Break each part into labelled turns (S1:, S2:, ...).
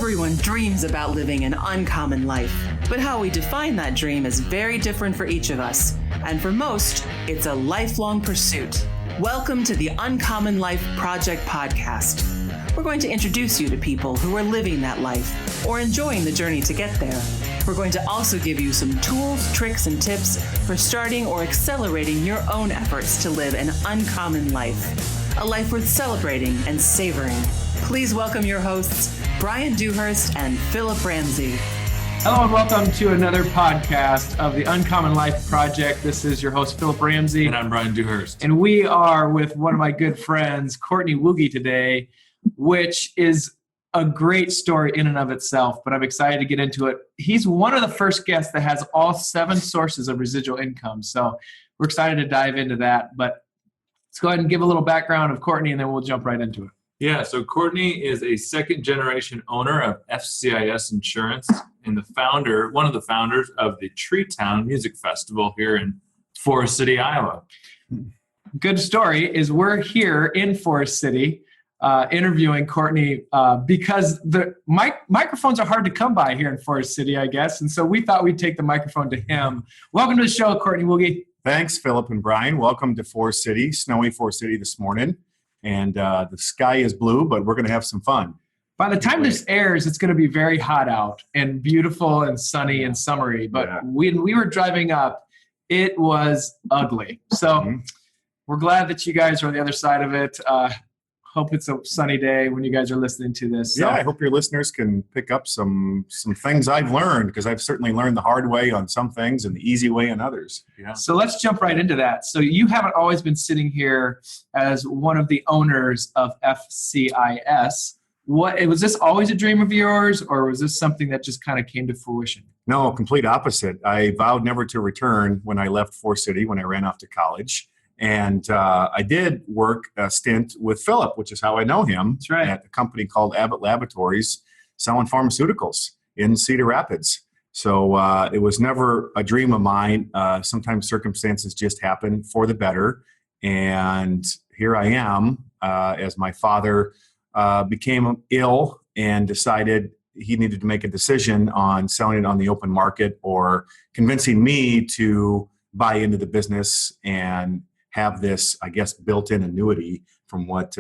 S1: Everyone dreams about living an uncommon life, but how we define that dream is very different for each of us. And for most, it's a lifelong pursuit. Welcome to the Uncommon Life Project podcast. We're going to introduce you to people who are living that life or enjoying the journey to get there. We're going to also give you some tools, tricks, and tips for starting or accelerating your own efforts to live an uncommon life, a life worth celebrating and savoring. Please welcome your hosts, Bryan Dewhurst and Phillip Ramsey.
S2: Hello and welcome to another podcast of the Uncommon Life Project. This is your host, Phillip Ramsey.
S3: And I'm Bryan Dewhurst.
S2: And we are with one of my good friends, Courtney Wooge, today, which is a great story in and of itself, but I'm excited to get into it. He's one of the first guests that has all 7 sources of residual income. So we're excited to dive into that. But let's go ahead and give a little background of Courtney, and then we'll jump right into it.
S3: Yeah, so Courtney is a second-generation owner of FCIS Insurance and one of the founders of the Treetown Music Festival here in Forest City, Iowa.
S2: Good story is we're here in Forest City interviewing Courtney because the microphones are hard to come by here in Forest City, I guess, and so we thought we'd take the microphone to him. Welcome to the show, Courtney Wooge.
S4: Thanks, Phillip and Bryan. Welcome to Forest City, snowy Forest City this morning. And the sky is blue, but we're going to have some fun.
S2: By the time this airs, it's going to be very hot out and beautiful and sunny and summery. But when we were driving up, it was ugly. So we're glad that you guys are on the other side of it. Hope it's a sunny day when you guys are listening to this. So.
S4: Yeah, I hope your listeners can pick up some things I've learned, because I've certainly learned the hard way on some things and the easy way on others.
S2: Yeah. So let's jump right into that. So you haven't always been sitting here as one of the owners of FCIS. Was this always a dream of yours, or was this something that just kind of came to fruition?
S4: No, complete opposite. I vowed never to return when I left Forest City, when I ran off to college. And I did work a stint with Phillip, which is how I know him.
S2: That's right.
S4: At a company called Abbott Laboratories, selling pharmaceuticals in Cedar Rapids. So it was never a dream of mine. Sometimes circumstances just happen for the better. And here I am as my father became ill and decided he needed to make a decision on selling it on the open market or convincing me to buy into the business and have this, I guess, built-in annuity from what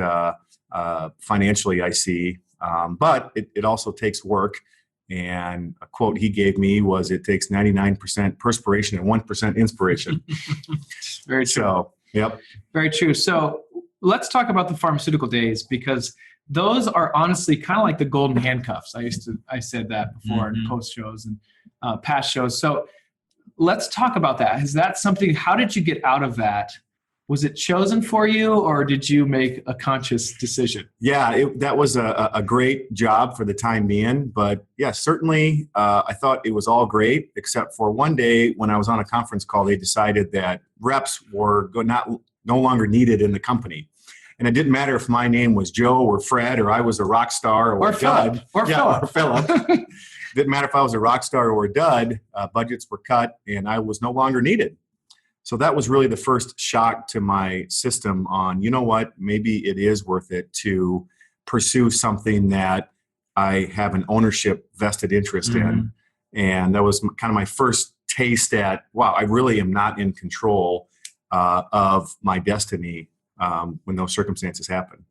S4: financially I see. But it also takes work. And a quote he gave me was, it takes 99% perspiration and 1% inspiration.
S2: Very true.
S4: So, yep.
S2: Very true. So let's talk about the pharmaceutical days, because those are honestly kind of like the golden handcuffs. I said that before in post shows and past shows. So let's talk about that. Is that something, how did you get out of that? Was it chosen for you, or did you make a conscious decision?
S4: Yeah, that was a great job for the time being. But yeah, certainly I thought it was all great, except for one day when I was on a conference call, they decided that reps were no longer needed in the company. And it didn't matter if my name was Joe or Fred, or I was a rock star or a dud.
S2: Or
S4: Phillip. Didn't matter if I was a rock star or a dud. Budgets were cut, and I was no longer needed. So that was really the first shock to my system on, you know what, maybe it is worth it to pursue something that I have an ownership vested interest in. And that was kind of my first taste at, wow, I really am not in control of my destiny when those circumstances happen.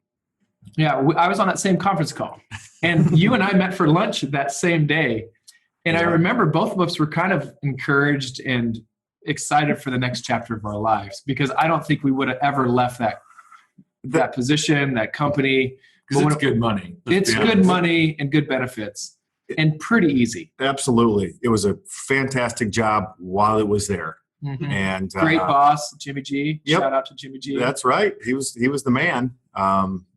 S2: Yeah, I was on that same conference call, and you and I met for lunch that same day. And I remember both of us were kind of encouraged and excited for the next chapter of our lives, because I don't think we would have ever left that position, that company.
S3: Because it's good money.
S2: It's good money and good benefits and pretty easy.
S4: Absolutely. It was a fantastic job while it was there. And
S2: great boss, Jimmy G.
S4: Yep.
S2: Shout out to Jimmy G.
S4: That's right. He was the man.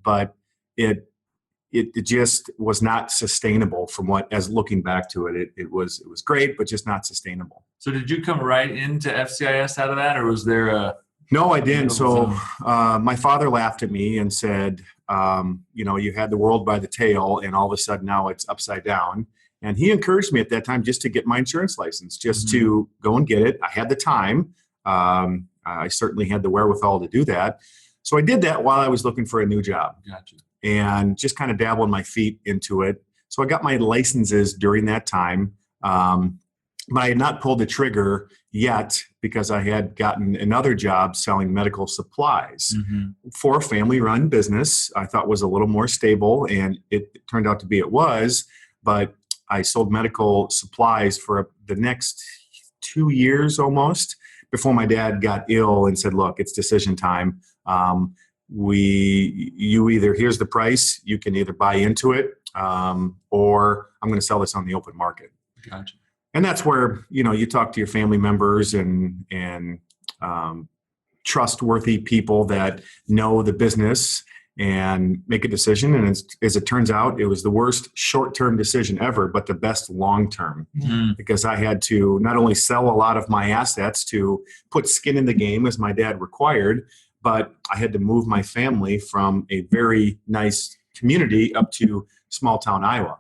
S4: But it just was not sustainable from as looking back to it. It was great, but just not sustainable.
S3: So did you come right into FCIS out of that, or was there a...
S4: No, I didn't. So my father laughed at me and said, you had the world by the tail, and all of a sudden now it's upside down. And he encouraged me at that time just to get my insurance license, just to go and get it. I had the time. I certainly had the wherewithal to do that. So I did that while I was looking for a new job.
S3: Gotcha.
S4: And just kind of dabbled my feet into it. So I got my licenses during that time. But I had not pulled the trigger yet because I had gotten another job selling medical supplies for a family-run business. I thought was a little more stable, and it turned out to be it was. But I sold medical supplies for the next 2 years almost before my dad got ill and said, "Look, it's decision time. You either here's the price. You can either buy into it, or I'm going to sell this on the open market."
S3: Gotcha.
S4: And that's where, you talk to your family members and trustworthy people that know the business and make a decision. And as it turns out, it was the worst short-term decision ever, but the best long-term, because I had to not only sell a lot of my assets to put skin in the game as my dad required, but I had to move my family from a very nice community up to small town Iowa.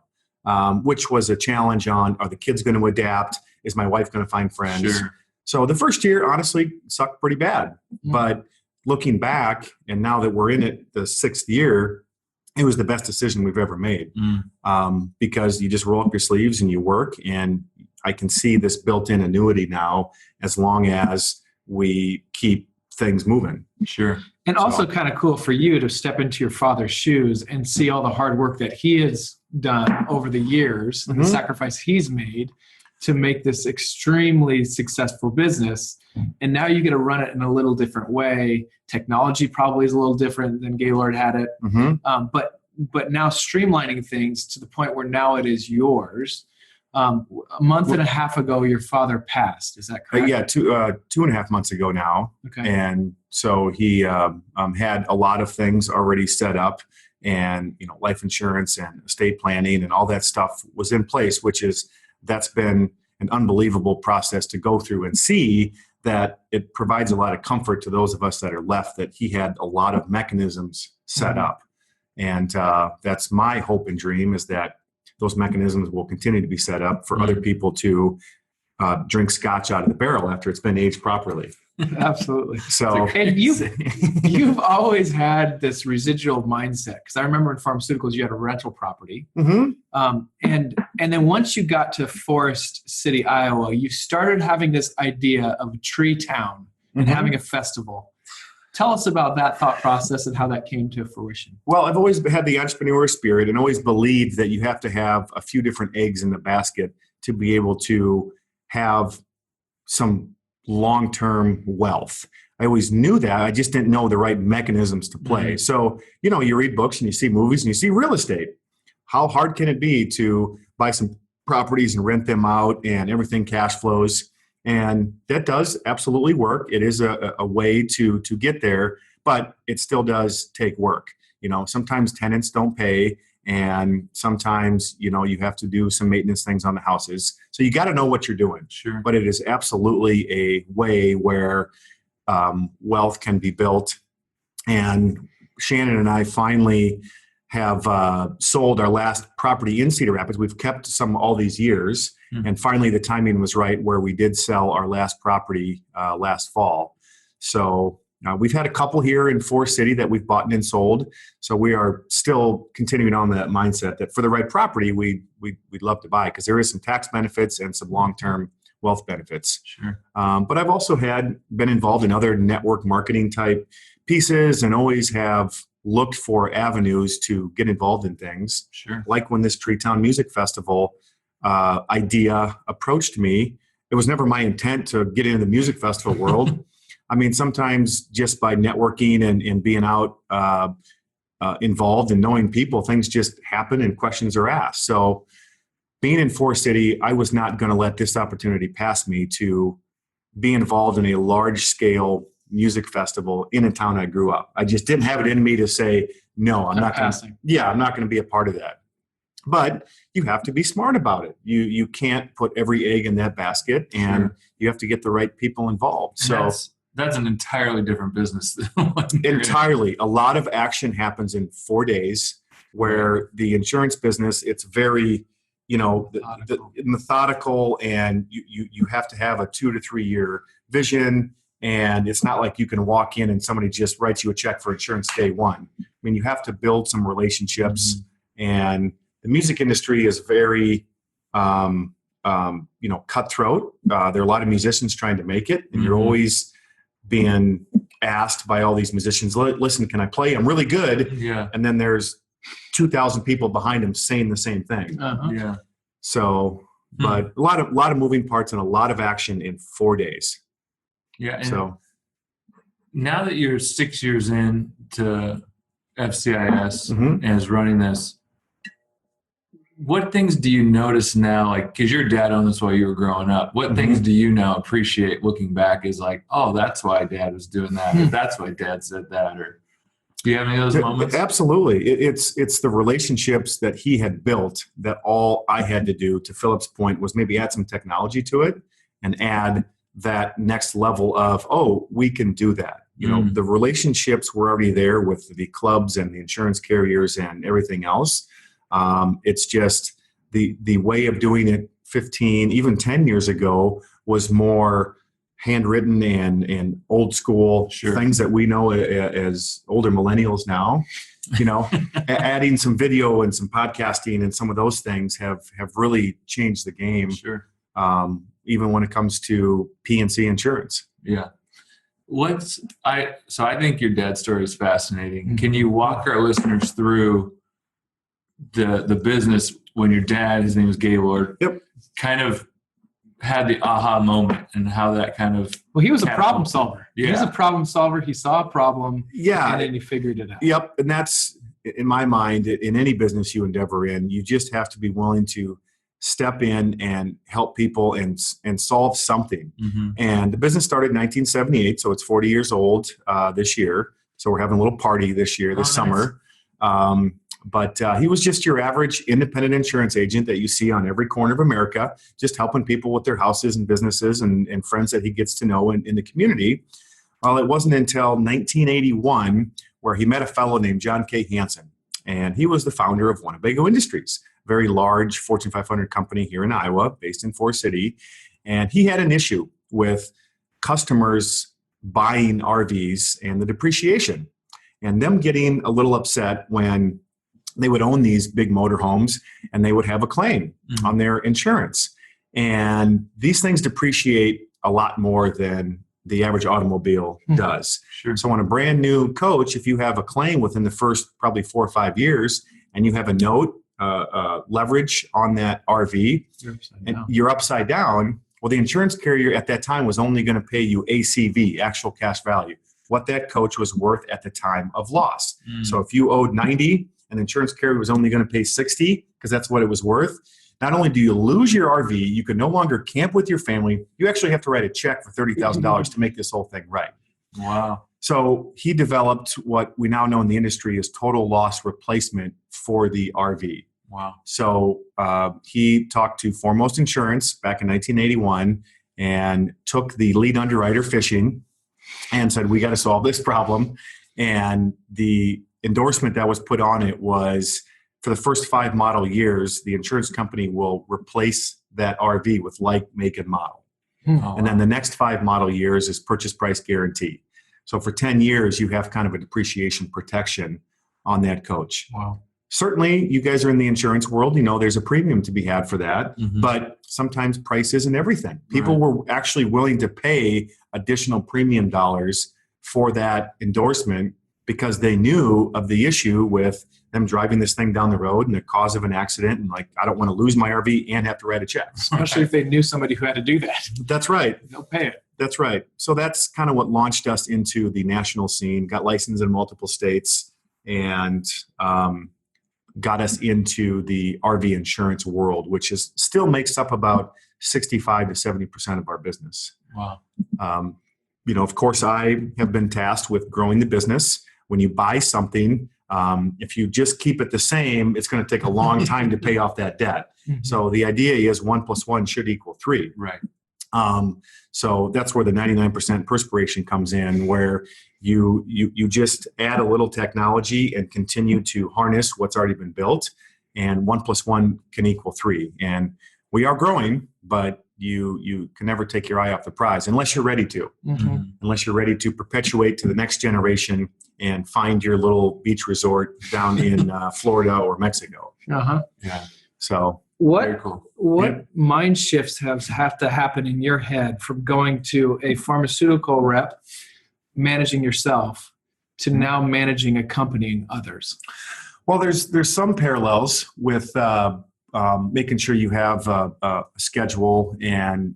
S4: Which was a challenge on, are the kids going to adapt? Is my wife going to find friends?
S3: Sure.
S4: So the first year, honestly, sucked pretty bad. But looking back, and now that we're in it, the 6th year, it was the best decision we've ever made. Because you just roll up your sleeves and you work. And I can see this built-in annuity now as long as we keep things moving.
S3: Sure.
S2: And also kind of cool for you to step into your father's shoes and see all the hard work that he has done over the years and the sacrifice he's made to make this extremely successful business. And now you get to run it in a little different way. Technology probably is a little different than Gaylord had it. But now streamlining things to the point where now it is yours. A month and a half ago, your father passed. Is that correct?
S4: Yeah, 2.5 months ago now.
S2: Okay.
S4: And so he had a lot of things already set up, and life insurance and estate planning and all that stuff was in place, that's been an unbelievable process to go through and see that it provides a lot of comfort to those of us that are left, that he had a lot of mechanisms set up. And that's my hope and dream, is that those mechanisms will continue to be set up for other people to drink scotch out of the barrel after it's been aged properly.
S2: Absolutely.
S4: So,
S2: and you've always had this residual mindset, because I remember in pharmaceuticals you had a rental property, and then once you got to Forest City, Iowa, you started having this idea of a tree town and having a festival. Tell us about that thought process and how that came to fruition.
S4: Well, I've always had the entrepreneur spirit and always believed that you have to have a few different eggs in the basket to be able to have some long-term wealth. I always knew that. I just didn't know the right mechanisms to play. So, you read books and you see movies and you see real estate. How hard can it be to buy some properties and rent them out and everything cash flows? And that does absolutely work. It is a way to get there, but it still does take work. Sometimes tenants don't pay, and sometimes, you have to do some maintenance things on the houses. So you got to know what you're doing.
S3: Sure.
S4: But it is absolutely a way where wealth can be built. And Shannon and I finally have sold our last property in Cedar Rapids. We've kept some all these years. And finally, the timing was right where we did sell our last property last fall. So we've had a couple here in Forest City that we've bought and sold. So we are still continuing on that mindset that for the right property, we'd love to buy, because there is some tax benefits and some long-term wealth benefits.
S3: Sure.
S4: But I've also been involved in other network marketing type pieces, and always have looked for avenues to get involved in things.
S3: Sure.
S4: Like when this Treetown Music Festival idea approached me, it was never my intent to get into the music festival world. I mean, sometimes just by networking and being out involved and knowing people, things just happen and questions are asked. So being in Forest City, I was not going to let this opportunity pass me to be involved in a large scale music festival in a town I grew up. I just didn't have it in me to say, no, I'm not going to be a part of that. But you have to be smart about it. You can't put every egg in that basket, and you have to get the right people involved.
S3: And so that's an entirely different business.
S4: Entirely. A lot of action happens in 4 days, where the insurance business, it's very, methodical, and you have to have a 2 to 3 year vision. And it's not like you can walk in and somebody just writes you a check for insurance day one. I mean, you have to build some relationships and the music industry is very, cutthroat. There are a lot of musicians trying to make it, and you're always being asked by all these musicians, listen, can I play? I'm really good.
S3: Yeah.
S4: And then there's 2,000 people behind him saying the same thing.
S3: Yeah.
S4: So, but a lot of moving parts and a lot of action in 4 days.
S3: Yeah. And
S4: so
S3: now that you're 6 years in to FCIS as running this, what things do you notice now? Like, because your dad owned this while you were growing up. What things do you now appreciate looking back as like, oh, that's why dad was doing that, or that's why dad said that, or do you have any of those moments?
S4: Absolutely. It's the relationships that he had built that all I had to do, to Philip's point, was maybe add some technology to it and add that next level of, oh, we can do that. The relationships were already there with the clubs and the insurance carriers and everything else. It's just the way of doing it 15, even 10 years ago was more handwritten and old school things that we know as older millennials now. Adding some video and some podcasting and some of those things have really changed the game.
S3: Sure.
S4: Even when it comes to P&C insurance.
S3: Yeah. So I think your dad's story is fascinating. Can you walk our listeners through the business when your dad, his name was Gaylord, kind of had the aha moment, and how that kind of...
S2: Well, he was a problem solver.
S3: Yeah.
S2: He was a problem solver. He saw a problem, and then he figured it out.
S4: Yep, and that's, in my mind, in any business you endeavor in, you just have to be willing to step in and help people and solve something. And the business started in 1978, so it's 40 years old this year. So we're having a little party this year, this summer. But he was just your average independent insurance agent that you see on every corner of America, just helping people with their houses and businesses and friends that he gets to know in the community. Well, it wasn't until 1981 where he met a fellow named John K. Hansen, and he was the founder of Winnebago Industries, a very large Fortune 500 company here in Iowa, based in Forest City. And he had an issue with customers buying RVs and the depreciation, and them getting a little upset when they would own these big motorhomes and they would have a claim on their insurance. And these things depreciate a lot more than the average automobile does.
S3: Sure.
S4: So on a brand new coach, if you have a claim within the first probably 4 or 5 years and you have a note leverage on that RV, you're upside down. Well, the insurance carrier at that time was only going to pay you ACV, actual cash value, what that coach was worth at the time of loss. So if you owed 90 and the insurance carrier was only going to pay 60 because that's what it was worth, not only do you lose your RV, you can no longer camp with your family, you actually have to write a check for $30,000 to make this whole thing right.
S3: Wow.
S4: So he developed what we now know in the industry as total loss replacement for the RV.
S3: Wow.
S4: So he talked to Foremost Insurance back in 1981 and took the lead underwriter fishing and said, we got to solve this problem. And the endorsement that was put on it was, for the first 5 model years, the insurance company will replace that RV with like, make, and model. And then the next 5 model years is purchase price guarantee. So for 10 years, you have kind of a depreciation protection on that coach.
S2: Wow.
S4: Certainly, you guys are in the insurance world. There's a premium to be had for that. But sometimes price isn't everything. People were actually willing to pay additional premium dollars for that endorsement because they knew of the issue with them driving this thing down the road and the cause of an accident. And like, I don't want to lose my RV and have to write a check.
S2: Especially if they knew somebody who had to do that.
S4: That's right.
S2: They'll pay it.
S4: That's right. So that's kind of what launched us into the national scene, got licensed in multiple states, and got us into the RV insurance world, which is still makes up about 65 to 70% of our business.
S3: Wow.
S4: Of course, I have been tasked with growing the business. When you buy something, if you just keep it the same, it's going to take a long time to pay off that debt. So the idea is 1 + 1 should equal 3.
S3: Right.
S4: So that's where the 99% perspiration comes in, where you just add a little technology and continue to harness what's already been built, and 1 + 1 can equal 3. And we are growing, but you can never take your eye off the prize unless you're ready to.
S2: Mm-hmm.
S4: Unless you're ready to perpetuate to the next generation and find your little beach resort down in Florida or Mexico.
S2: Uh-huh.
S4: Yeah. So
S3: Very
S2: What
S3: cool.
S2: what mind shifts have to happen in your head from going to a pharmaceutical rep, managing yourself, to now managing a company and others?
S4: Well, there's some parallels with making sure you have a schedule and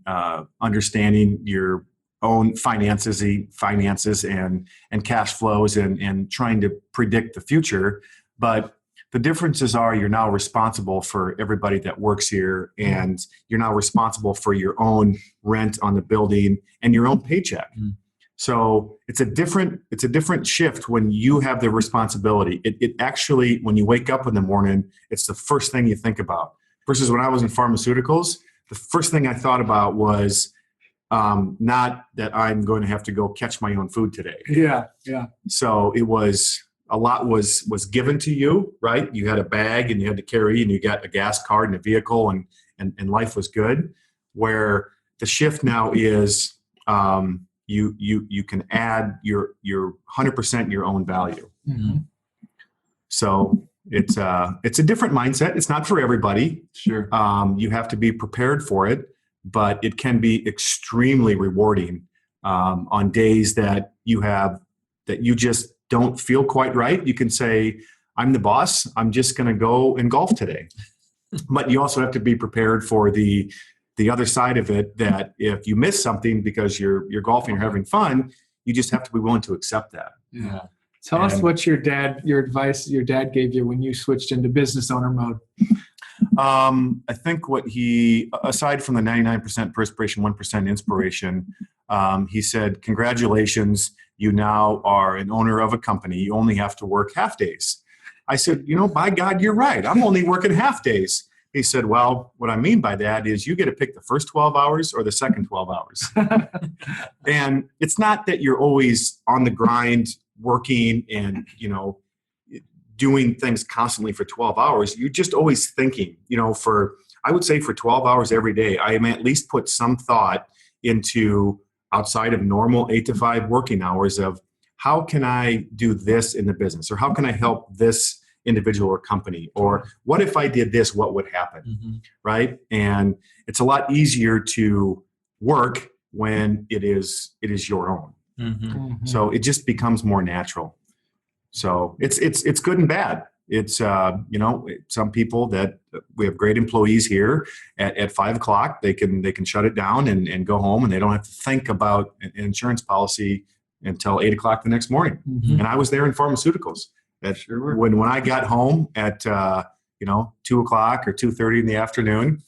S4: understanding your own finances and cash flows and trying to predict the future. But the differences are you're now responsible for everybody that works here, and you're now responsible for your own rent on the building and your own paycheck.
S3: Mm.
S4: So it's a different shift when you have the responsibility. It actually, when you wake up in the morning, it's the first thing you think about. Versus when I was in pharmaceuticals, the first thing I thought about was not that I'm going to have to go catch my own food today.
S2: Yeah.
S4: So it was a lot was given to you, right? You had a bag and you had to carry, and you got a gas card and a vehicle, and life was good. Where the shift now is you can add your 100% your own value.
S2: Mm-hmm.
S4: So it's a different mindset. It's not for everybody.
S3: Sure.
S4: You have to be prepared for it, but it can be extremely rewarding on days that you just don't feel quite right. You can say, I'm the boss. I'm just going to go and golf today. But you also have to be prepared for the other side of it, that if you miss something because you're golfing or having fun, you just have to be willing to accept that.
S3: Yeah.
S2: Tell us what your advice your dad gave you when you switched into business owner mode.
S4: I think what he, aside from the 99% perspiration, 1% inspiration, he said, congratulations, you now are an owner of a company. You only have to work half days. I said, by God, you're right. I'm only working half days. He said, well, what I mean by that is you get to pick the first 12 hours or the second 12 hours. And it's not that you're always on the grind working and, doing things constantly for 12 hours. You're just always thinking, I would say for 12 hours every day, I am at least put some thought into, outside of normal 8 to 5 working hours, of how can I do this in the business, or how can I help this individual or company, or what if I did this, what would happen?
S3: Mm-hmm.
S4: Right? And it's a lot easier to work when it is your own.
S3: Mm-hmm.
S2: Mm-hmm.
S4: So it just becomes more natural. So it's good and bad. It's some people that we have great employees here at 5 o'clock, they can shut it down and go home, and they don't have to think about an insurance policy until 8 o'clock the next morning.
S2: Mm-hmm.
S4: And I was there in pharmaceuticals. When I got home at 2 o'clock or 2:30 in the afternoon,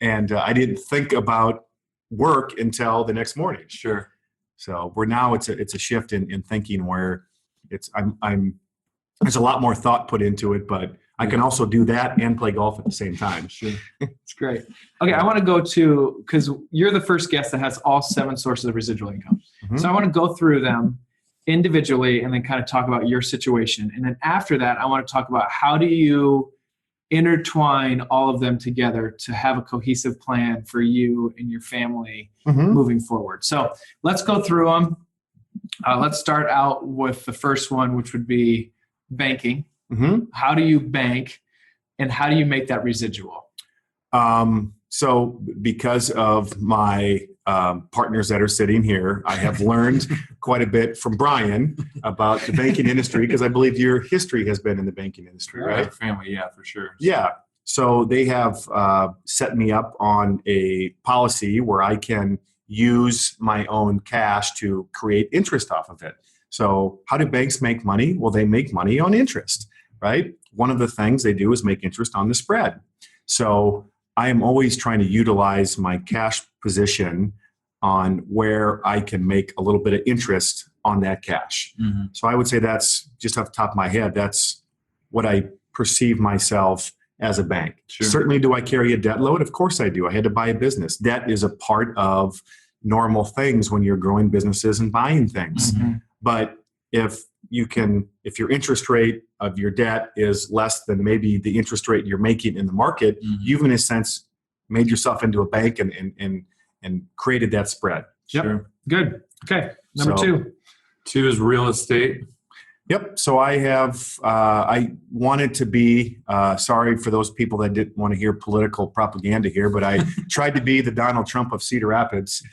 S4: and I didn't think about work until the next morning.
S3: Sure.
S4: So it's a shift in thinking where there's a lot more thought put into it, but I can also do that and play golf at the same time.
S3: Sure.
S2: It's great. Okay, I want to go to, because you're the first guest that has all 7 sources of residual income.
S4: Mm-hmm.
S2: So I want to go through them individually and then kind of talk about your situation. And then after that, I want to talk about how do you intertwine all of them together to have a cohesive plan for you and your family moving forward. So let's go through them. Let's start out with the first one, which would be banking.
S4: Mm-hmm.
S2: How do you bank, and how do you make that residual?
S4: So because of my partners that are sitting here, I have learned quite a bit from Bryan about the banking industry, because I believe your history has been in the banking industry, right?
S3: Our family, yeah, for sure.
S4: Yeah. So they have set me up on a policy where I can use my own cash to create interest off of it. So how do banks make money? Well, they make money on interest, right? One of the things they do is make interest on the spread. So I am always trying to utilize my cash position on where I can make a little bit of interest on that cash.
S3: Mm-hmm.
S4: So I would say that's, just off the top of my head, that's what I perceive myself as a bank.
S3: Sure.
S4: Certainly, do I carry a debt load? Of course I do. I had to buy a business. Debt is a part of normal things when you're growing businesses and buying things.
S2: Mm-hmm.
S4: But if your interest rate of your debt is less than maybe the interest rate you're making in the market,
S3: Mm-hmm.
S4: you've in a sense made yourself into a bank and created that spread.
S2: Yep.
S3: Sure.
S2: Good. Okay. Number
S4: So-
S2: 2.
S3: 2 is real estate.
S4: Yep. So I wanted to be, sorry for those people that didn't want to hear political propaganda here, but I tried to be the Donald Trump of Cedar Rapids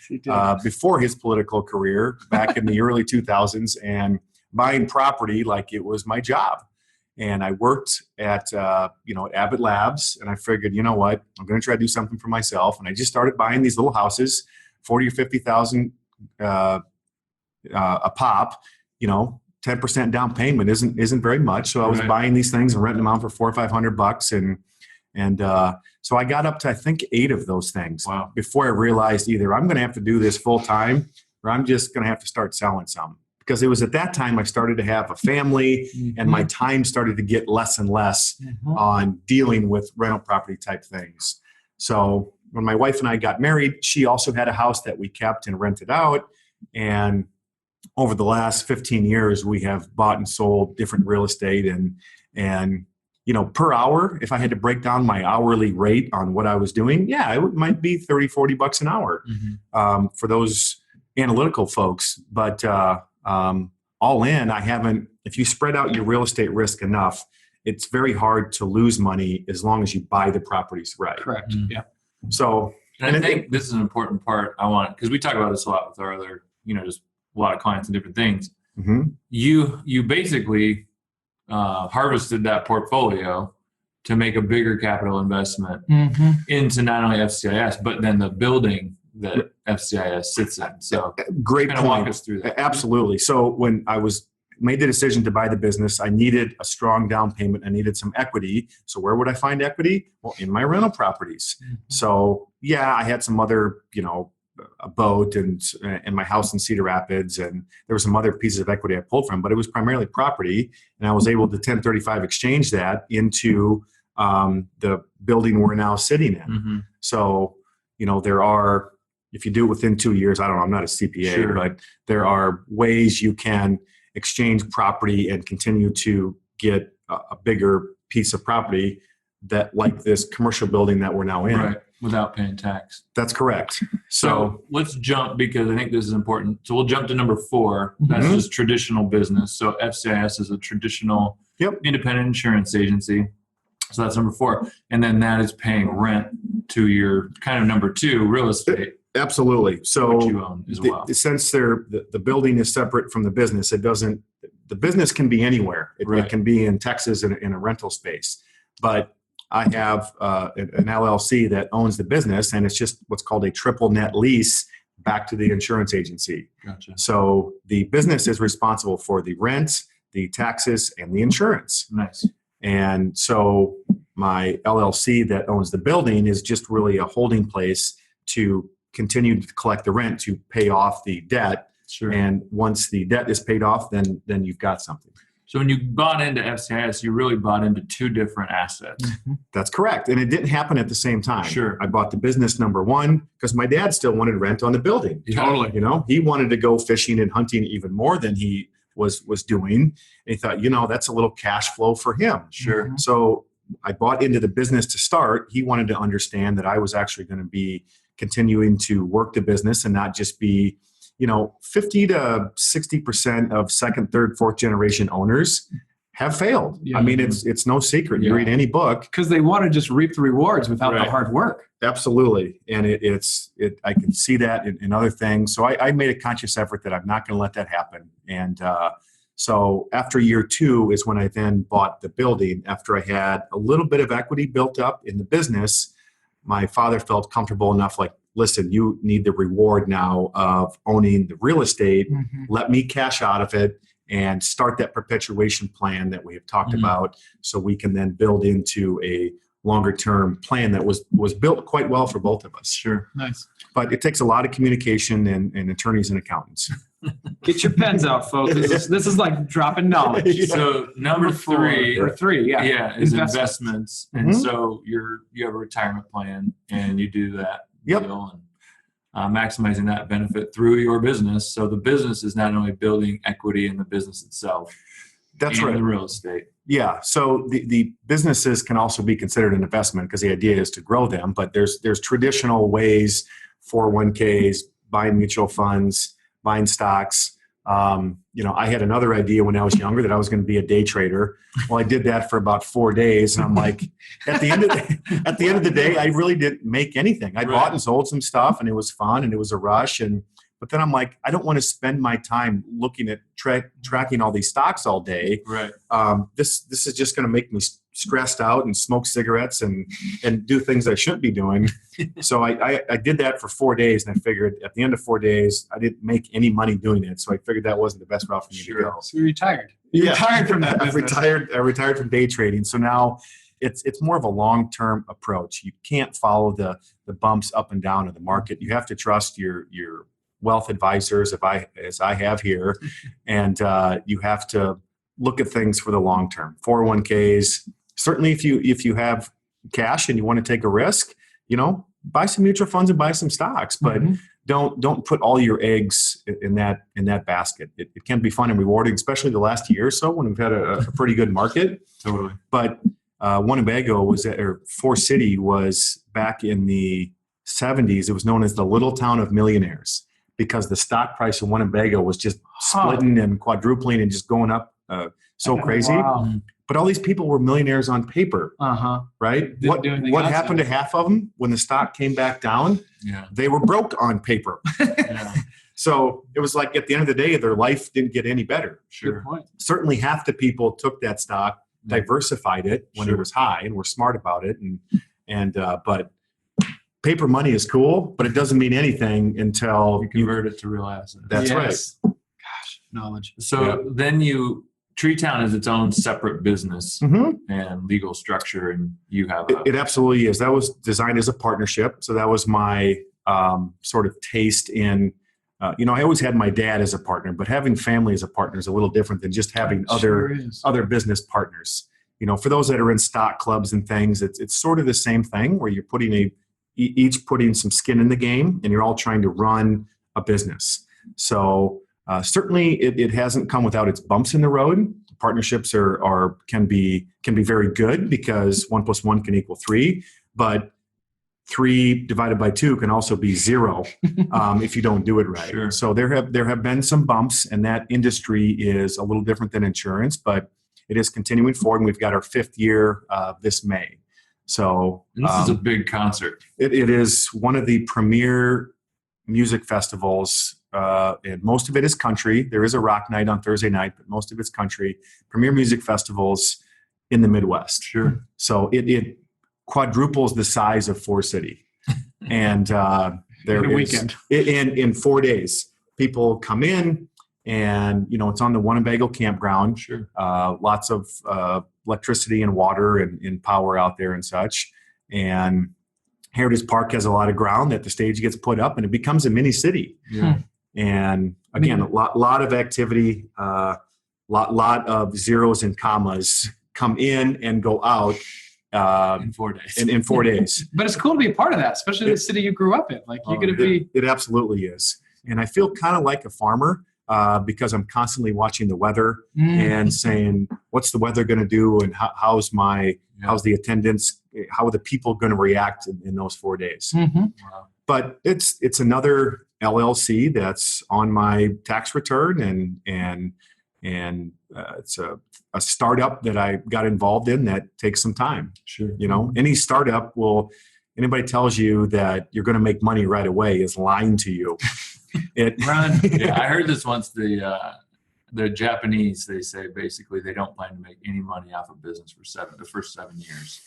S4: before his political career back in the early 2000s, and buying property like it was my job. And I worked at, Abbott Labs, and I figured, you know what, I'm going to try to do something for myself. And I just started buying these little houses, 40 or 50,000 a pop. 10% down payment isn't very much. So I was buying these things and renting them out for $400 or $500, and so I got up to, I think, 8 of those things.
S3: Wow.
S4: Before I realized either I'm going to have to do this full time or I'm just going to have to start selling some, because it was at that time I started to have a family, and my time started to get less and less on dealing with rental property type things. So when my wife and I got married, she also had a house that we kept and rented out, and over the last 15 years, we have bought and sold different real estate, and per hour, if I had to break down my hourly rate on what I was doing, it might be $30, $40 an hour for those analytical folks. But all in, if you spread out your real estate risk enough, it's very hard to lose money as long as you buy the properties right.
S2: Correct. Yeah.
S4: So,
S3: And I think this is an important part because we talk about this a lot with our other, just a lot of clients and different things. You basically harvested that portfolio to make a bigger capital investment into not only FCIS, but then the building that FCIS sits in. So
S4: great
S3: kind of
S4: point.
S3: walk us through that.
S4: Absolutely. So when I made the decision to buy the business, I needed a strong down payment. I needed some equity. So where would I find equity? Well, in my rental properties. So I had some other, a boat and my house in Cedar Rapids, and there were some other pieces of equity I pulled from, but it was primarily property, and I was able to 1035 exchange that into the building we're now sitting in. So, there are, if you do it within 2 years, I don't know, I'm not a CPA, but there are ways you can exchange property and continue to get a bigger piece of property that, like this commercial building that we're now in.
S3: Right. Without paying tax.
S4: That's correct.
S3: So let's jump, because I think this is important. So we'll jump to number 4. That's just traditional business. So FCIS is a traditional independent insurance agency. So that's number 4. And then that is paying rent to your kind of number 2, real estate.
S4: Absolutely. So
S3: which you own as well.
S4: Since the building is separate from the business, the business can be anywhere. It can be in Texas in a rental space. But I have an LLC that owns the business, and it's just what's called a triple net lease back to the insurance agency.
S3: Gotcha.
S4: So the business is responsible for the rent, the taxes, and the insurance.
S3: Nice.
S4: And so my LLC that owns the building is just really a holding place to continue to collect the rent to pay off the debt.
S3: Sure.
S4: And once the debt is paid off, then you've got something.
S3: So when you bought into FCIS, you really bought into 2 different assets.
S4: That's correct. And it didn't happen at the same time.
S3: Sure.
S4: I bought the business number 1 because my dad still wanted rent on the building.
S2: Totally.
S4: He wanted to go fishing and hunting even more than he was doing. And he thought, that's a little cash flow for him.
S3: Sure.
S4: So I bought into the business to start. He wanted to understand that I was actually going to be continuing to work the business and not just be 50 to 60% of second, third, fourth generation owners have failed.
S2: Yeah.
S4: I mean, it's no secret. You read any book.
S2: Because they want to just reap the rewards without the hard work.
S4: Absolutely. And I can see that in other things. So I made a conscious effort that I'm not going to let that happen. And so after year 2 is when I then bought the building. After I had a little bit of equity built up in the business, my father felt comfortable enough, like, listen, you need the reward now of owning the real estate. Let me cash out of it and start that perpetuation plan that we have talked about, so we can then build into a longer term plan that was built quite well for both of us.
S3: Sure.
S2: Nice.
S4: But it takes a lot of communication and attorneys and accountants.
S2: Get your pens out, folks. This is like dropping knowledge.
S3: So number 3,
S2: or 3,
S3: is investments. And so you have a retirement plan, and you do that. Deal and maximizing that benefit through your business. So the business is not only building equity in the business itself,
S4: That's
S3: and
S4: right.
S3: the real estate.
S4: Yeah. So the businesses can also be considered an investment because the idea is to grow them. But there's traditional ways, 401ks, buying mutual funds, buying stocks. I had another idea when I was younger that I was going to be a day trader. Well, I did that for about 4 days, and I'm like, at the end of the day, I really didn't make anything. I bought and sold some stuff, and it was fun, and it was a rush. But then I'm like, I don't want to spend my time looking at tracking all these stocks all day.
S3: Right.
S4: This is just going to make me stressed out and smoke cigarettes and do things I shouldn't be doing. So I did that for 4 days, and I figured at the end of 4 days, I didn't make any money doing it. So I figured that wasn't the best route for me to go.
S2: So you retired. You retired from that business.
S4: I retired from day trading. So now it's more of a long-term approach. You can't follow the bumps up and down of the market. You have to trust your wealth advisors, as I have here, and you have to look at things for the long term. 401ks, certainly if you have cash and you want to take a risk, buy some mutual funds and buy some stocks, but don't put all your eggs in that basket. It can be fun and rewarding, especially the last year or so when we've had a pretty good market.
S3: Totally.
S4: But Winnebago Forest City was back in the 70s. It was known as the little town of millionaires, because the stock price of Winnebago was just splitting and quadrupling and just going up so crazy.
S2: Wow.
S4: But all these people were millionaires on paper, right? What happened to half of them when the stock came back down?
S3: Yeah.
S4: They were broke on paper.
S3: Yeah.
S4: So it was like at the end of the day, their life didn't get any better.
S3: Sure.
S2: Good point.
S4: Certainly half the people took that stock, diversified it when it was high, and were smart about it. But paper money is cool, but it doesn't mean anything until
S3: you convert it to real assets.
S4: That's right.
S2: Gosh, knowledge.
S3: So then Treetown is its own separate business and legal structure, and you have
S4: it absolutely is. That was designed as a partnership. So that was my sort of taste in, I always had my dad as a partner, but having family as a partner is a little different than just having other business partners. For those that are in stock clubs and things, it's sort of the same thing where you're each putting some skin in the game, and you're all trying to run a business. So certainly it hasn't come without its bumps in the road. Partnerships can be very good because 1 + 1 can equal 3, but 3 divided by 2 can also be 0 if you don't do it right.
S3: Sure.
S4: So there have been some bumps, and that industry is a little different than insurance, but it is continuing forward, and we've got our 5th year this May. So
S3: this is a big concert.
S4: It is one of the premier music festivals, and most of it is country. There is a rock night on Thursday night, but most of it's country. Premier music festivals in the Midwest.
S3: Sure.
S4: So it quadruples the size of Forest City, and there
S2: in a
S4: is
S2: weekend.
S4: In 4 days. People come in, and it's on the Winnebago campground.
S3: Sure.
S4: Lots of electricity and water and power out there and such. And Heritage Park has a lot of ground that the stage gets put up, and it becomes a mini city.
S3: Yeah.
S4: And again, a lot of activity, lot of zeros and commas come in and go out
S3: in 4 days.
S4: In 4 days.
S2: But it's cool to be a part of that, especially the city you grew up in. Like you're going to be.
S4: It absolutely is. And I feel kind of like a farmer. Because I'm constantly watching the weather and saying, what's the weather going to do, and how's the attendance, how are the people going to react in those 4 days?
S3: Wow.
S4: But it's another LLC that's on my tax return, and it's a startup that I got involved in that takes some time.
S3: Sure.
S4: Any startup anybody tells you that you're going to make money right away is lying to you.
S2: Run.
S3: Yeah, I heard this once. The Japanese, they say basically they don't plan to make any money off of business for the first 7 years.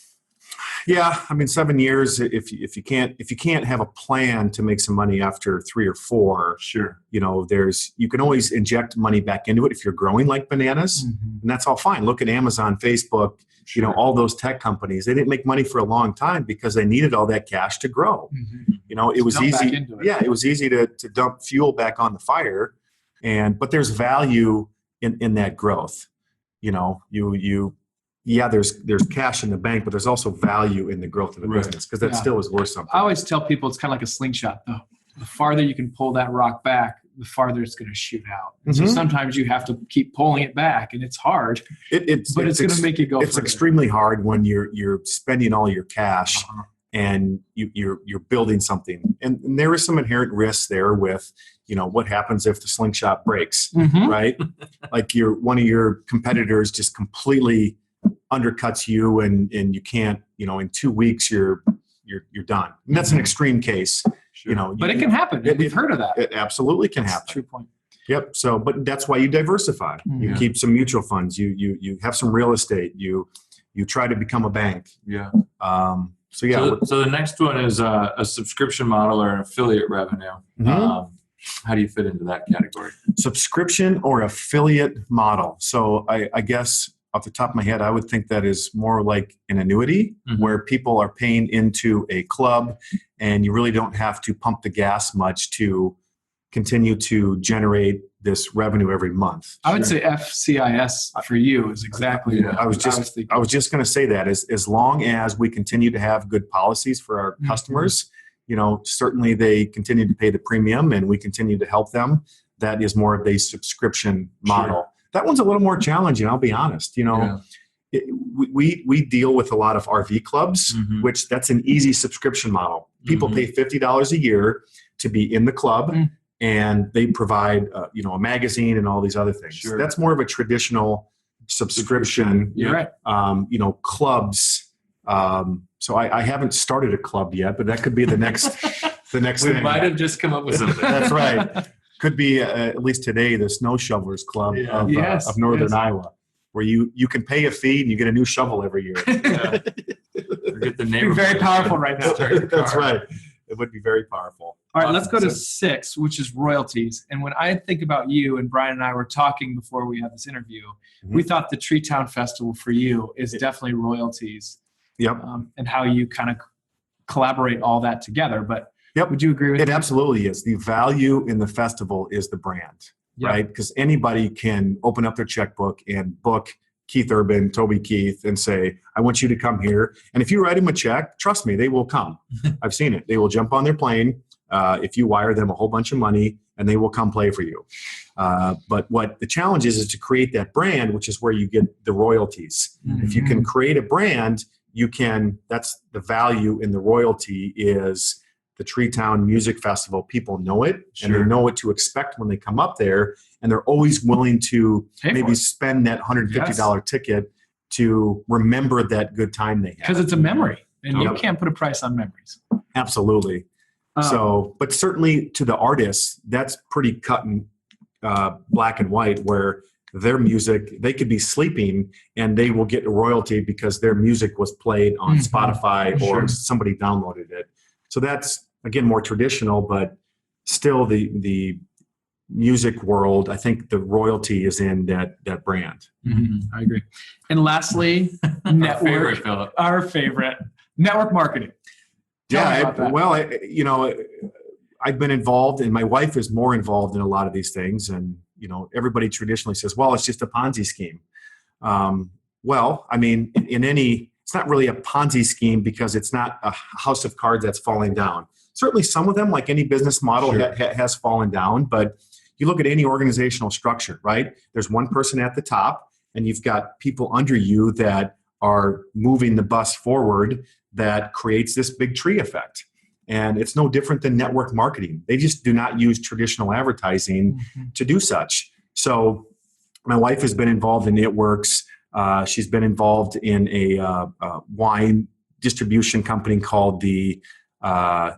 S4: Yeah, 7 years. If you can't have a plan to make some money after 3 or 4,
S3: sure.
S4: You can always inject money back into it if you're growing like bananas, and that's all fine. Look at Amazon, Facebook,
S3: Sure.
S4: all those tech companies. They didn't make money for a long time because they needed all that cash to grow. It was easy. It was easy to dump fuel back on the fire, but there's value in that growth. There's cash in the bank, but there's also value in the growth of the business because that still is worth something.
S2: I always tell people it's kind of like a slingshot, though. The farther you can pull that rock back, the farther it's going to shoot out. So sometimes you have to keep pulling it back, and it's hard. But it's going to make you go.
S4: It's extremely hard when you're spending all your cash and you're building something, and there is some inherent risks there with what happens if the slingshot breaks, right? Like one of your competitors just completely undercuts you, and you can't, in 2 weeks you're done. And that's an extreme case.
S2: Sure. But it can happen. We've heard of that.
S4: It absolutely can happen.
S2: True point.
S4: Yep. So, but that's why you diversify. You keep some mutual funds. You have some real estate. You try to become a bank.
S3: Yeah.
S4: So yeah.
S3: So the next one is a subscription model or an affiliate revenue. How do you fit into that category?
S4: Subscription or affiliate model. So I guess off the top of my head, I would think that is more like an annuity where people are paying into a club and you really don't have to pump the gas much to continue to generate this revenue every month.
S2: I would say FCIS for you is exactly what
S4: I was just going to say that as long as we continue to have good policies for our customers, certainly they continue to pay the premium and we continue to help them. That is more of a subscription model. Sure. That one's a little more challenging, I'll be honest. We deal with a lot of RV clubs, which that's an easy subscription model. People pay $50 a year to be in the club, and they provide a magazine and all these other things. Sure. That's more of a traditional subscription.
S2: You're right.
S4: Clubs. So I haven't started a club yet, but that could be the next thing.
S3: We might have just come up with something.
S4: That's right. Could be at least today the Snow Shovelers Club of Northern Iowa, where you can pay a fee and you get a new shovel every year.
S3: Get the name.
S2: It'd be very powerful right now.
S4: That's right. It would be very powerful.
S2: All right, let's go to 6, which is royalties. And when I think about you, and Bryan and I were talking before we had this interview, we thought the Tree Town Festival for you is definitely royalties.
S4: Yep.
S2: And how you kind of collaborate all that together. But would you agree with
S4: it?
S2: It
S4: absolutely is. The value in the festival is the brand, right? Because anybody can open up their checkbook and book Keith Urban, Toby Keith, and say, I want you to come here. And if you write them a check, trust me, they will come. I've seen it. They will jump on their plane if you wire them a whole bunch of money, and they will come play for you. But what the challenge is to create that brand, which is where you get the royalties. If you can create a brand, that's the value in the royalty is the Tree Town Music Festival. People know it, and they know what to expect when they come up there, and they're always willing to maybe spend that $150 ticket to remember that good time they had.
S2: Because it's a memory, and you can't put a price on memories.
S4: Absolutely. But certainly to the artists, that's pretty cut and black and white, where their music, they could be sleeping and they will get a royalty because their music was played on Spotify or somebody downloaded it. So that's, again, more traditional, but still the music world, I think the royalty is in that brand.
S2: I agree. And lastly, network, our favorite, network marketing.
S4: I've been involved, and my wife is more involved in a lot of these things. And, everybody traditionally says, well, it's just a Ponzi scheme. It's not really a Ponzi scheme because it's not a house of cards that's falling down. Certainly some of them, like any business model, has fallen down. But you look at any organizational structure, right? There's one person at the top, and you've got people under you that are moving the bus forward that creates this big tree effect. And it's no different than network marketing. They just do not use traditional advertising to do such. So my wife has been involved in It Works. She's been involved in a wine distribution company called the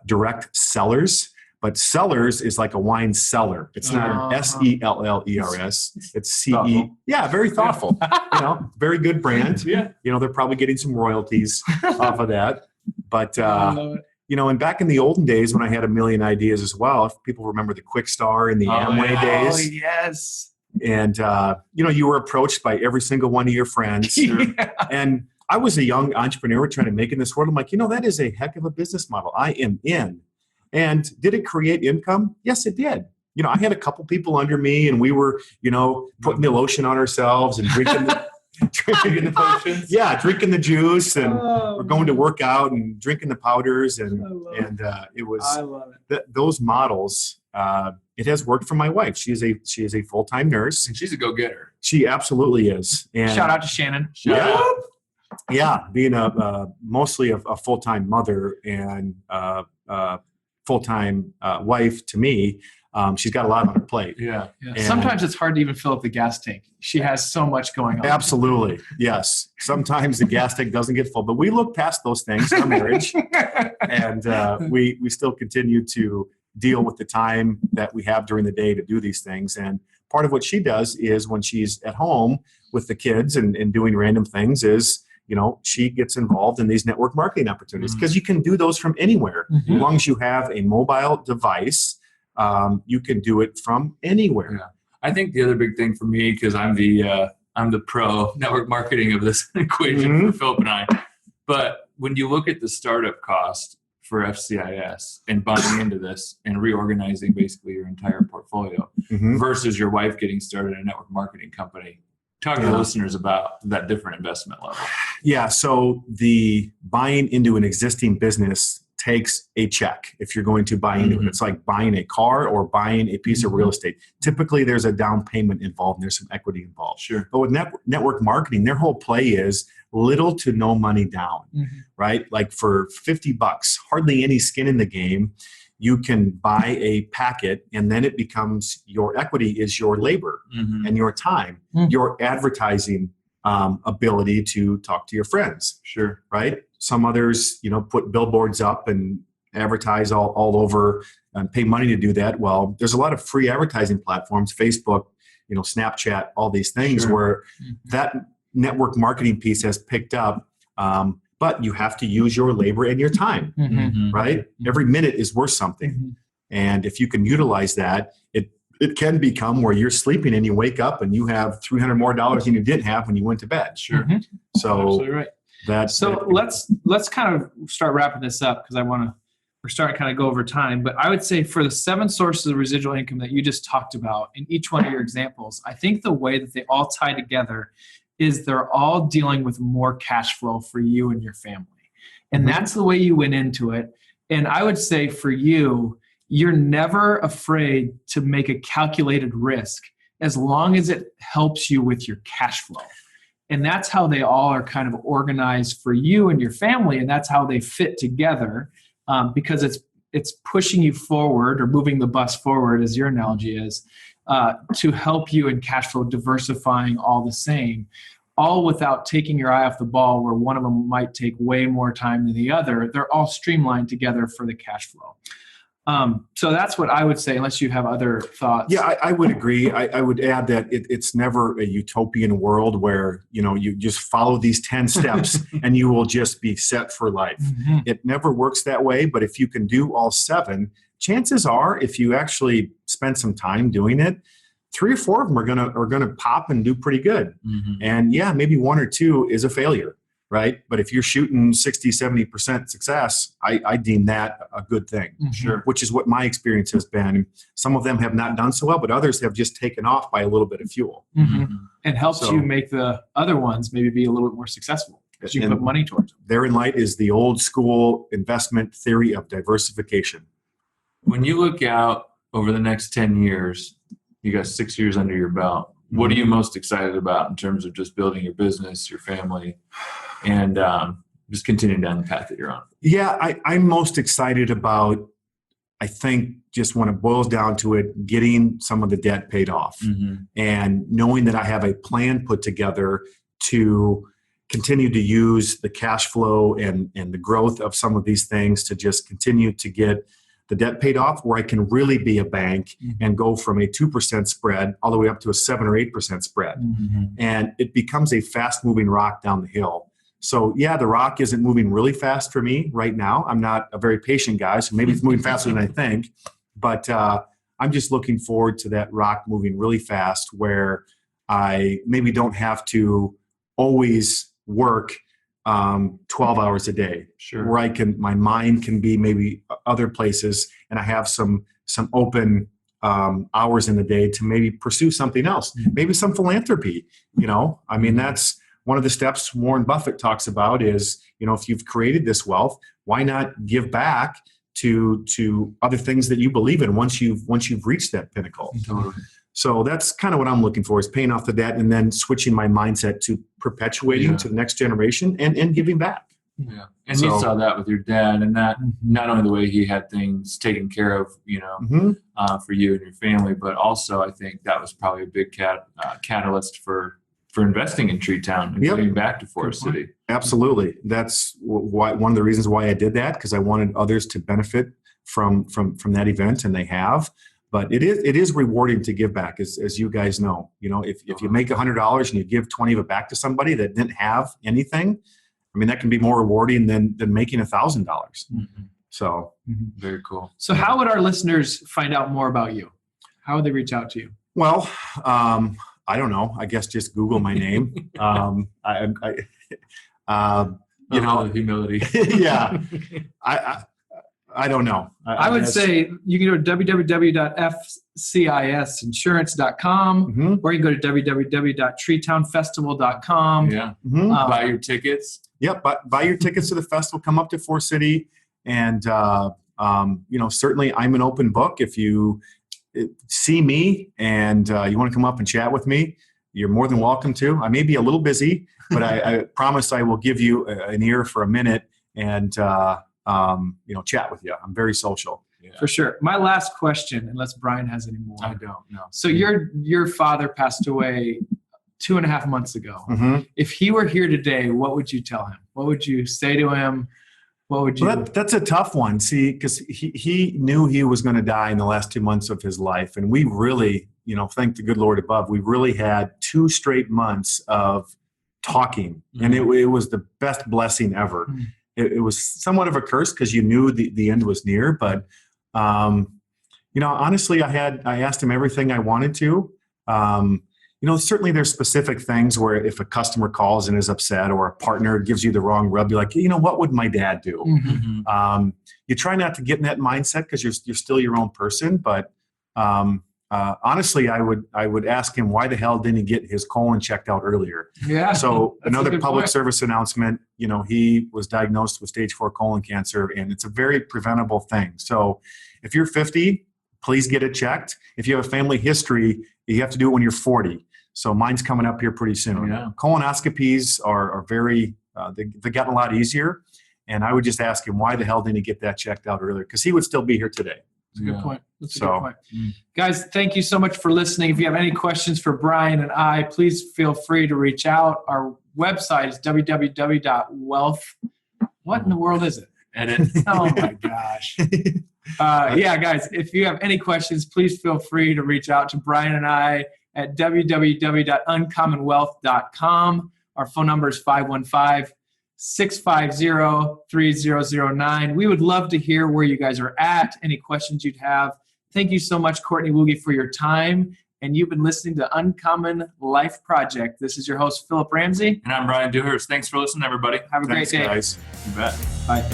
S4: Direct Sellers. But Sellers is like a wine cellar. It's not SELLERS. It's CE. Yeah, very thoughtful. Very good brand. They're probably getting some royalties off of that. But and back in the olden days when I had a million ideas as well, if people remember the Quick Star and the Amway days.
S2: Oh, yes.
S4: And, you were approached by every single one of your friends. And I was a young entrepreneur trying to make it in this world. I'm like, that is a heck of a business model. I am in. And did it create income? Yes, it did. I had a couple people under me, and we were, putting the lotion on ourselves and
S3: Drinking the potions?
S4: Yeah, drinking the juice, and
S2: Oh,
S4: we're going to work out and drinking the powders, and it was
S2: I love it.
S4: those models. It has worked for my wife. She is a full-time nurse.
S3: And she's a go-getter.
S4: She absolutely is. And
S2: Shout out to Shannon.
S4: yeah, being mostly a full-time mother and full-time wife to me, she's got a lot on her plate.
S3: Yeah.
S2: Yeah.
S4: And-
S2: Sometimes it's hard to even fill up the gas tank. She has so much going on.
S4: Absolutely, yes. Sometimes the gas tank doesn't get full, but we look past those things in our marriage, and we still continue to deal with the time that we have during the day to do these things. And part of what she does is when she's at home with the kids and doing random things is, she gets involved in these network marketing opportunities because you can do those from anywhere. As long as you have a mobile device, you can do it from anywhere.
S3: Yeah. I think the other big thing for me, because I'm the pro network marketing of this equation for Phillip and I, but when you look at the startup cost for FCIS and buying into this and reorganizing basically your entire portfolio versus your wife getting started a network marketing company, talk to the listeners about that different investment level.
S4: Yeah, so the buying into an existing business takes a check if you're going to buy into it. It's like buying a car or buying a piece of real estate. Typically, there's a down payment involved and there's some equity involved.
S3: Sure.
S4: But with network marketing, their whole play is little to no money down, right? Like for $50, hardly any skin in the game, you can buy a packet and then it becomes your equity is your labor and your time, your advertising ability to talk to your friends.
S3: Sure.
S4: Right? Some others, put billboards up and advertise all over and pay money to do that. Well, there's a lot of free advertising platforms, Facebook, Snapchat, all these things where that network marketing piece has picked up. But you have to use your labor and your time, right? Every minute is worth something. And if you can utilize that, it can become where you're sleeping and you wake up and you have $300 more than you didn't have when you went to bed.
S3: Sure.
S4: So
S2: absolutely right. Let's kind of start wrapping this up because we're starting to kind of go over time. But I would say for the 7 sources of residual income that you just talked about in each one of your examples, I think the way that they all tie together is they're all dealing with more cash flow for you and your family. And that's the way you went into it. And I would say for you, you're never afraid to make a calculated risk as long as it helps you with your cash flow. And that's how they all are kind of organized for you and your family. And that's how they fit together because it's pushing you forward or moving the bus forward, as your analogy is, to help you in cash flow, diversifying all the same, all without taking your eye off the ball where one of them might take way more time than the other. They're all streamlined together for the cash flow. So that's what I would say, unless you have other thoughts.
S4: Yeah, I would agree. I would add that it's never a utopian world where, you just follow these 10 steps and you will just be set for life. It never works that way. But if you can do all 7, chances are, if you actually spend some time doing it, 3 or 4 of them are gonna pop and do pretty good. And yeah, maybe 1 or 2 is a failure. Right. But if you're shooting 60, 70% success, I deem that a good thing, which is what my experience has been. Some of them have not done so well, but others have just taken off by a little bit of fuel.
S2: And helps you make the other ones maybe be a little bit more successful because you put money towards them.
S4: Therein light is the old school investment theory of diversification.
S3: When you look out over the next 10 years, you got 6 years under your belt. What are you most excited about in terms of just building your business, your family, and just continuing down the path that you're on?
S4: Yeah, I'm most excited about, I think, just when it boils down to it, getting some of the debt paid off and knowing that I have a plan put together to continue to use the cash flow and the growth of some of these things to just continue to get the debt paid off, where I can really be a bank and go from a 2% spread all the way up to a 7 or 8% spread. And it becomes a fast moving rock down the hill. So yeah, the rock isn't moving really fast for me right now. I'm not a very patient guy, so maybe it's moving faster than I think. But I'm just looking forward to that rock moving really fast where I maybe don't have to always work 12 hours a day, where my mind can be maybe other places, and I have some open hours in the day to maybe pursue something else, maybe some philanthropy. I mean, one of the steps Warren Buffett talks about is, if you've created this wealth, why not give back to other things that you believe in once you've reached that pinnacle.
S3: Totally.
S4: So that's kind of what I'm looking for, is paying off the debt and then switching my mindset to perpetuating to the next generation and giving back.
S3: Yeah. And you saw that with your dad, and that not only the way he had things taken care of, for you and your family, but also I think that was probably a big catalyst for investing in Tree Town and giving back to Forest City.
S4: Absolutely. That's one of the reasons why I did that, because I wanted others to benefit from that event, and they have. But it is rewarding to give back, as you guys know. If you make $100 and you give 20 of it back to somebody that didn't have anything, I mean, that can be more rewarding than making $1,000. So
S3: very cool.
S2: So how would our listeners find out more about you? How would they reach out to you?
S4: Well, I don't know. I guess just Google my name.
S3: Humility.
S4: Yeah. I don't know.
S2: I would say you can go to www.fcisinsurance.com or you can go to www.treetownfestival.com.
S3: Yeah. Buy your tickets.
S4: Yep. Buy your tickets to the festival. Come up to Forest City. And, certainly I'm an open book. If you see me and you want to come up and chat with me, you're more than welcome to. I may be a little busy, but I promise I will give you an ear for a minute and chat with you. I'm very social.
S2: Yeah. For sure. My last question, unless Bryan has any more.
S3: I don't know.
S2: So your father passed away 2.5 months ago.
S4: Mm-hmm.
S2: If he were here today, what would you tell him? What would you say to him? What would you?
S4: Well, that's a tough one. See, because he knew he was going to die in the last 2 months of his life. And we really, thank the good Lord above, we really had 2 straight months of talking. Mm-hmm. And it was the best blessing ever. Mm-hmm. It was somewhat of a curse because you knew the end was near. But, honestly, I asked him everything I wanted to. Certainly there's specific things where if a customer calls and is upset or a partner gives you the wrong rub, you're like, what would my dad do?
S2: Mm-hmm.
S4: You try not to get in that mindset because you're still your own person. But honestly, I would ask him, why the hell didn't he get his colon checked out earlier?
S2: Yeah.
S4: So another public service announcement, he was diagnosed with stage 4 colon cancer, and it's a very preventable thing. So if you're 50, please get it checked. If you have a family history, you have to do it when you're 40. So mine's coming up here pretty soon.
S3: Yeah.
S4: Colonoscopies are very, they've gotten a lot easier. And I would just ask him, why the hell didn't he get that checked out earlier? Because he would still be here today.
S2: That's a good point. That's a good point. Guys, thank you so much for listening. If you have any questions for Bryan and I, please feel free to reach out. Our website is www.wealth. What in the world is it?
S3: Edit.
S2: Oh my gosh. Guys, if you have any questions, please feel free to reach out to Bryan and I at www.uncommonwealth.com. Our phone number is 515-650-3009. We would love to hear where you guys are at, any questions you'd have. Thank you so much, Courtney Wooge, for your time. And you've been listening to Uncommon Life Project. This is your host, Phillip Ramsey.
S3: And I'm Bryan Dewhurst. Thanks for listening, everybody.
S2: Have a great day.
S4: Guys.
S3: You bet.
S2: Bye.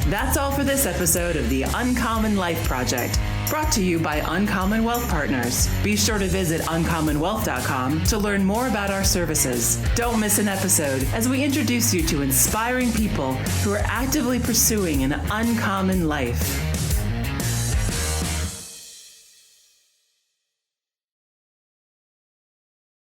S1: That's all for this episode of the Uncommon Life Project, brought to you by Uncommon Wealth Partners. Be sure to visit uncommonwealth.com to learn more about our services. Don't miss an episode as we introduce you to inspiring people who are actively pursuing an uncommon life.